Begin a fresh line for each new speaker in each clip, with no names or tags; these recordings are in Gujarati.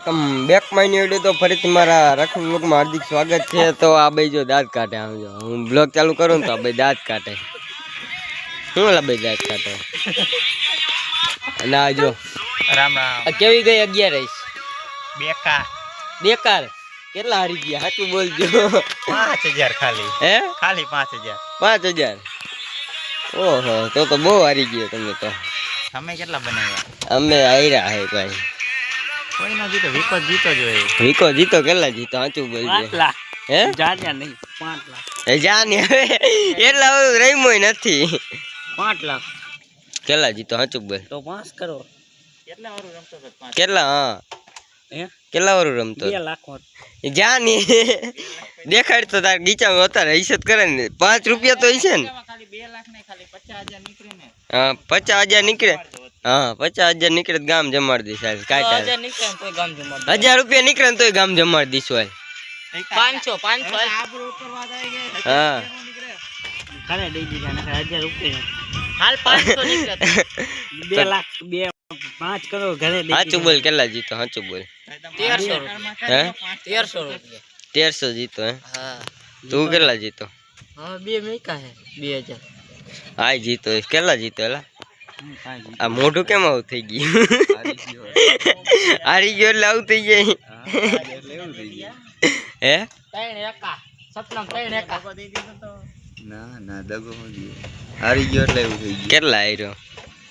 Welcome back my new video. તો ફરીથી મારા રખડ બ્લોગમાં હાર્દિક સ્વાગત છે। તો આ ભાઈ જો દાંત કાઢે, આમ જો હું બ્લોગ ચાલુ કરું ને તો આ ભાઈ દાંત કાઢે। શું ઓલા ભાઈ દાંત કાઢે? અને આ જો
રામ રામ
કેવી ગઈ 11
બેકાર
બેકાર કેટલા હારી ગયા સાચું બોલજો।
5000 ખાલી
હે
ખાલી 5000
5000। ઓહો તો બહુ હારી ગયો તમે તો।
તમે કેટલા બનાવ્યા?
અમે હાર્યા હે ભાઈ।
કોઈ ના જીતો વિકો જીતો જોઈએ।
વિકો જીતો કેટલા જીતો સાચું બોલજો।
5 લાખ
હે
જાજા નહીં 5 લાખ
જાની હવે એટલા રમ્યો નથી।
5 લાખ
કેટલા જીતો સાચું બોલ
તો 5 કરો। કેટલા વારું રમતો હતો? 5
કેટલા? હા
હે
કેટલા વારું રમતો?
2 લાખ
જાની દેખાડ તો તાર ગીચામાં અત્યારે હિસત કરે ને 5 રૂપિયા તો હશે ને।
ખાલી 2 લાખ નહીં ખાલી 50000 નીકળે ને।
હા 50000 નીકળે। હા 50000 નીકળે ગામ જમાડી દઈશ।
1000 નીકળે તો ગામ જમાડી
1000 રૂપિયા નીકળે તો ગામ જમાડી દઈશ।
500 આબરૂ ઉપર વાત આવી ગઈ।
હા
ખાલી દઈ દીધા ને 1000 રૂપિયા હાલ 500 નીકળે 2 લાખ 2 5 કરો ઘરે દઈ
સાચું બોલ કેટલા જીતો સાચું બોલ।
1300 રૂપિયા
હે
1300 રૂપિયા
1300 જીતો હે।
હા
તું કેટલા જીતો?
હા 2 મેકા હે 2000
હા જીતો કેટલા જીતો એલા? આ મોઢું કેમ આવું થઈ ગયું? હારી ગયો એટલે આવું થઈ જાય હે?
3 એકા સપના 3 એકા
ના દગો હારી ગયો એટલે એવું થઈ ગયું।
કેટલા હાર્યો?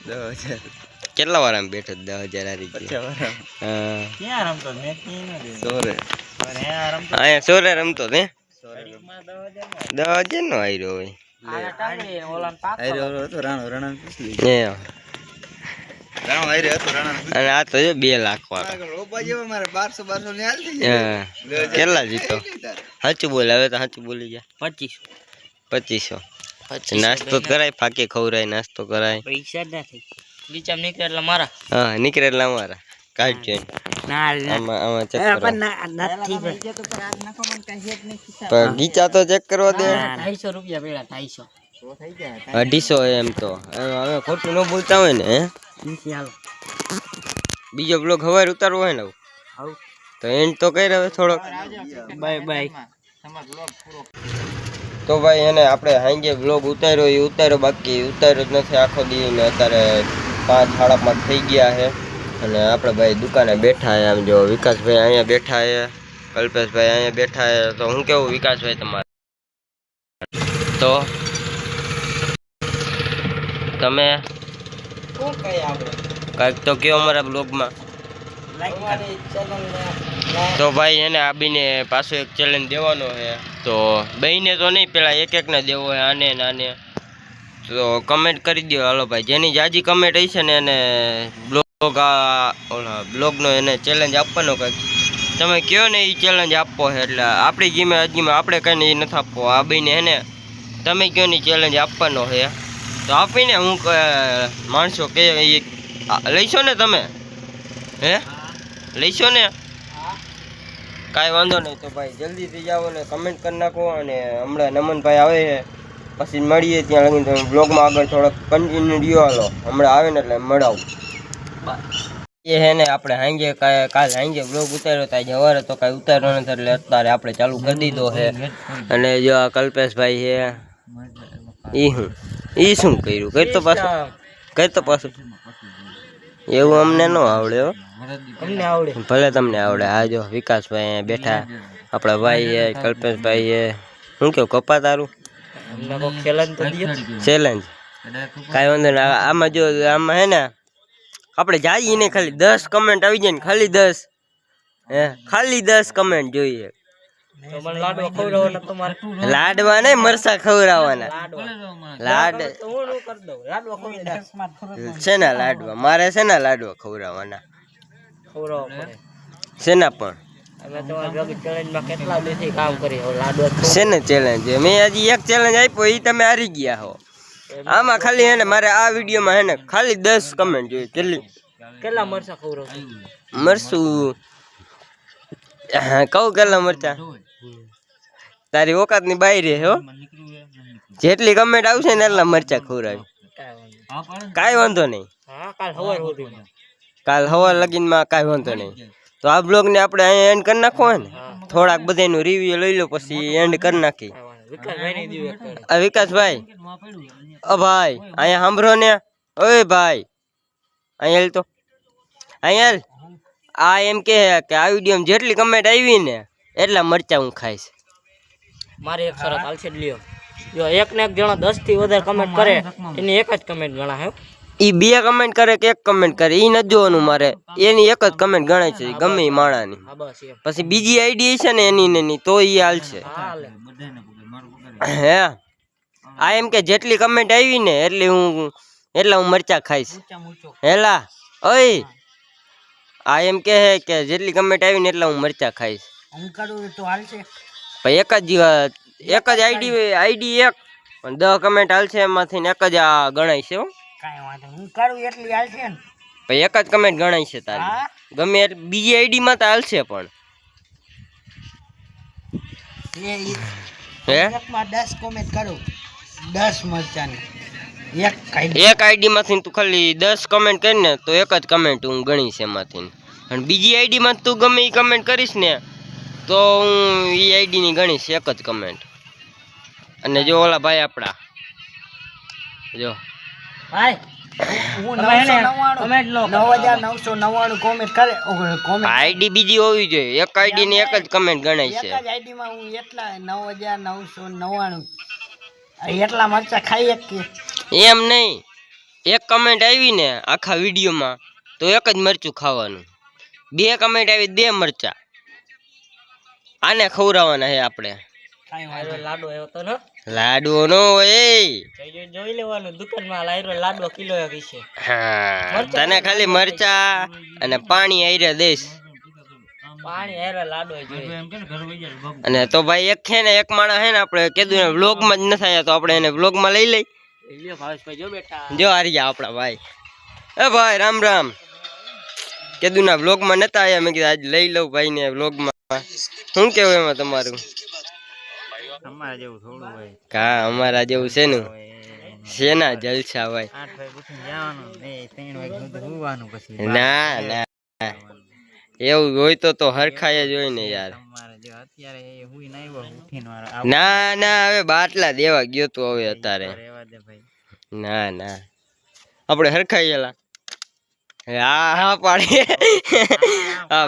10000
કેટલા વાર આમ બેઠો? 10000 હારી ગયો। હા
ક્યાં રમતો મેં કી ન દે
સોરે
પણ હે રમતો
અહીંયા સોરે રમતો તે
10000
નો હાર્યો હોય
આ ટાંગે ઓલાન પાક
હાર્યો હતો રાણા પૂછલી
હે।
રાણો હાર્યો હતો રાણા
અને આ તો 2 લાખ વાળો।
રોપા જેવા મારે 1200 ની હાલ થઈ
હા કેટલા જીતો સાચું બોલ હવે તો સાચું બોલી જા।
2500
2500 નાસ્તો કરાય ફાકે ખવરાય નાસ્તો કરાય
પૈસા જ નથી બીચામ નીકળે એટલે મારા
હા નીકળે એટલે અમારા કાઢજો
ના
આમાં ચેક કરો
નથી
પણ ગીચા તો ચેક કરવા દે।
250 રૂપિયા પેલા 250
250 એમ તો હવે ખોટું ન બોલતા હોય ને હે
ચાલો
બીજો બ્લોગ હવાર ઉતારવો હોય ને તો એન્ડ તો કઈ હવે થોડોક
બાય બાય।
તો ભાઈ એને આપણે હાંજે બ્લોગ ઉતાર્યો એ ઉતાર્યો બાકી ઉતાર્યો જ નથી આખો દી ને અત્યારે 5 સાડા 5 થઈ ગયા છે। અને આપણે ભાઈ દુકાને બેઠા છે। આમ જો વિકાસભાઈ અહીંયા બેઠા છે, કલ્પેશભાઈ અહીંયા બેઠા છે। તો હું કેવું વિકાસભાઈ તમારે? તો તમે કાંઈક તો કયો અમારા બ્લોગમાં। તો ભાઈ એને આબીને પાછો એક ચેલેન્જ દેવાનો છે। તો બેયને તો નહીં પેલા એક ને દેવો છે આને ને આને। તો કમેન્ટ કરી દો હાલો ભાઈ જેની જાજી કમેન્ટ હશે ને એને બ્લોગનો એને ચેલેન્જ આપવાનો કંઈક તમે કહો ને એ ચેલેન્જ આપવો છે। એટલે આપણી જીમે અજીમાં આપણે કંઈ એ નથી આપવો આ બેને એને તમે કહો ને ચેલેન્જ આપવાનો છે। તો આપીને હું માણસો કે લઈશો ને તમે? હે લઈશો ને? કાંઈ વાંધો નહીં। તો ભાઈ જલ્દીથી જાઓ ને કમેન્ટ કરી નાખો। અને હમણાં નમનભાઈ આવે છે પછી મળીએ ત્યાં લગીને તમે બ્લોગમાં આગળ થોડોક કન્ટિન્યુ રહ્યો હાલો। હમણાં આવે ને એટલે મળાવું એ હે ને આપણે હાંજે કાલ હાંજે બ્લોગ ઉતાર્યો હતા સવારે તો કાંઈ ઉતાર્યો નથી એટલે અત્યારે આપણે ચાલુ કરી દીધો છે। અને જો આ કલ્પેશભાઈ છે એ શું કર્યું કઈ તો પાછું એવું અમને ન આવડે હો ભલે તમને આવડે। આ જો વિકાસભાઈ અહીંયા બેઠા આપણા ભાઈ છે કલ્પેશભાઈ છે। શું કેવું કપા તારું ચેલેન્જ કાંઈ વાંધો નહીં। આમાં જો આમાં હે ને આપણે જઈએ ને ખાલી 10 કમેન્ટ આવી જાય ને ખાલી 10 હે ખાલી 10 કમેન્ટ જોઈએ। લાડવા નહીં મરસા ખવડાવવાના શેના લાડવા મારે શેના લાડવા ખવડાવવાના શેના પણ શેને ચેલેન્જ મેં હજી એક ચેલેન્જ આપ્યો એ તમે હારી ગયા હો। આમાં ખાલી હે ને મારે આ વિડીયોમાં હે ને ખાલી 10 કમેન્ટ જોઈએ। કેટલા મરસા ખવડાવ મરસું કહું કેટલા મરચા તારી ઓકાત ની બાઈ રે હો જેટલી કમેન્ટ આવશે ને એટલા મરચા ખવડાવી કાંઈ વાંધો નહીં। કાલ હવાર લગીનમાં કાંઈ વાંધો નહીં। તો આ બ્લોગને આપણે અહીંયા એન્ડ કરી નાખો ને થોડાક બધાનું રિવ્યુ લઈ લો પછી એન્ડ કરી નાખી આ વિકાસભાઈ ભાઈ અહીંયા સાંભળો ને ઓય ભાઈ અહીંયા હેલ તો અહીંયા હેલ. આ એમ કે આ વિડીયોમાં જેટલી કમેન્ટ આવી ને એટલા મરચા હું ખાઈશ.
મારી એક શરત હાલશે લ્યો જો એક ને એક જણો 10 થી વધારે કમેન્ટ કરે એની એક જ કમેન્ટ ગણા હે
ઈ 2 કમેન્ટ કરે કે 1 કમેન્ટ કરે ઈ નથી જોવાનું મારે એની એક જ કમેન્ટ ગણાય છે ગમે ઈ માણાની.
હા બસ એમ
પછી બીજી આઈડી છે ને એની તો ઈ હાલશે.
હાલે
હે આ એમ કે જેટલી કમેન્ટ આવી ને એટલા હું મરચા ખાઈશ. હેલા ઓય આ એમ કે જેટલી કમેન્ટ આવી ને એટલા હું મરચા ખાઈશ.
હું કરું તો હાલશે
ભાઈ એક જ આઈડી એક પણ 10 કમેન્ટ હાલશે એમાંથી ને એક જ આ ગણાય છે હો.
કાઈ વાંધો હું કરું એટલી હાલશે ને
ભાઈ એક જ કમેન્ટ ગણાય છે તારી
હા
ગમે એટલે બીજી આઈડી માં તો હાલશે પણ હે
એકમાં 10 કોમેન્ટ કરું 10 મરચાની
એક આઈડી માંથી તું ખાલી 10 કમેન્ટ કરીને તો એક જ કમેન્ટ હું ગણીશ એમાંથી અને બીજી આઈડી માં તું ગમે એ કમેન્ટ કરીશ ને તો હું એ આઈડી ની ગણીશ એક જ કમેન્ટ. અને જો ઓલા ભાઈ આપડા જો
ભાઈ હું 9999 કોમેન્ટ કરે કોમેન્ટ
આઈડી બીજી હોવી જોઈએ એક આઈડી ની એક જ કમેન્ટ ગણાય છે.
એક જ આઈડી માં હું એટલા 9999 એટલા મરચા ખાઈ એક કે
એમ નહીં એક કમેન્ટ આવી ને આખા વિડીયોમાં તો એક જ મરચું ખાવાનું 2 કમેન્ટ આવી 2 મરચા આને ખવડાવવાના છે આપણે.
કાઈ વાંધો લાડુ આવ્યો તો ને
લાડવો નો હોય
જોઈ લેવાનું દુકાનમાં લાયરો લાડવો કિલો એક છે.
હા તને ખાલી મરચા અને પાણી આયરે દઈશ
પાણી હેરે લાડવો જોઈએ
અને તો ભાઈ એક છે ને એક માણસ છે ને આપણે કીધું ને વ્લોગ માં જ ન થાય તો આપણે એને વ્લોગ માં લઈ લઈ.
લ્યો ભાવેશભાઈ જો બેટા
જો હારી ગયા આપણા ભાઈ. એ ભાઈ રામ રામ કીધું ના વ્લોગ માં નતા આયા મેં કીધું આજ લઈ લઉં ભાઈ ને વ્લોગ માં. શું કેવું એમાં તમારું?
અમારા જેવું થોડું હોય
કા અમારા જેવું છે ને શેના જલસા ભાઈ.
8 વાગે ઉઠીને જવાનું ને 3 વાગે સુધી સુવાનું પછી
ના ના એવું હોય તો હરખાય જ હોય ને યાર.
અમારે જે અત્યારે એ હુઈ ના આવ્યો ઉઠીને વાળા
ના ના હવે બાટલા દેવા ગયો તો હવે અત્યારે
રહેવા દે ભાઈ
ના ના આપણે હરખાયેલા હા હા પાડે હા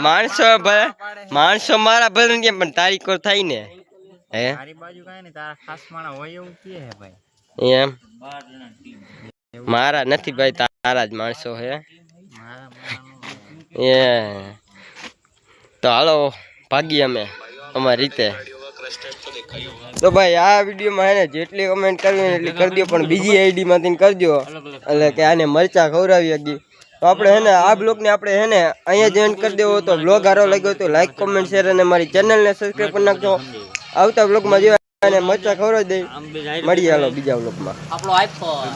માણસો મારા ભલે કેમ પણ તારીખો થાય ને હે
મારી બાજુ કાંઈ નહીં તારા ખાસ માણા હોય એવું કે હે ભાઈ
એમ મારા નથી ભાઈ તારા જ માણસો હે
મારા માણાનો
એ તો હાલો ભાગીએ અમે અમારી રીતે. તો ભાઈ આ વિડીયોમાં હે ને જેટલી કમેન્ટ કરવી ને એટલી કરી દો પણ બીજી આઈડી માંથી કરજો એટલે કે આને મરચા ખવડાવી હતી. તો આપણે હે ને આ બ્લોગને આપણે હે ને અહીંયા જોઈન કરી દેવો તો બ્લોગ સારો લાગ્યો તો લાઈક કોમેન્ટ શેર અને મારી ચેનલને સબસ્ક્રાઈબ કરી નાખજો. આવતા બ્લોગમાં જો અને મરચા ખવડાવી દઈ મળીએ હાલો બીજા બ્લોગમાં.
આપણો આઈફોન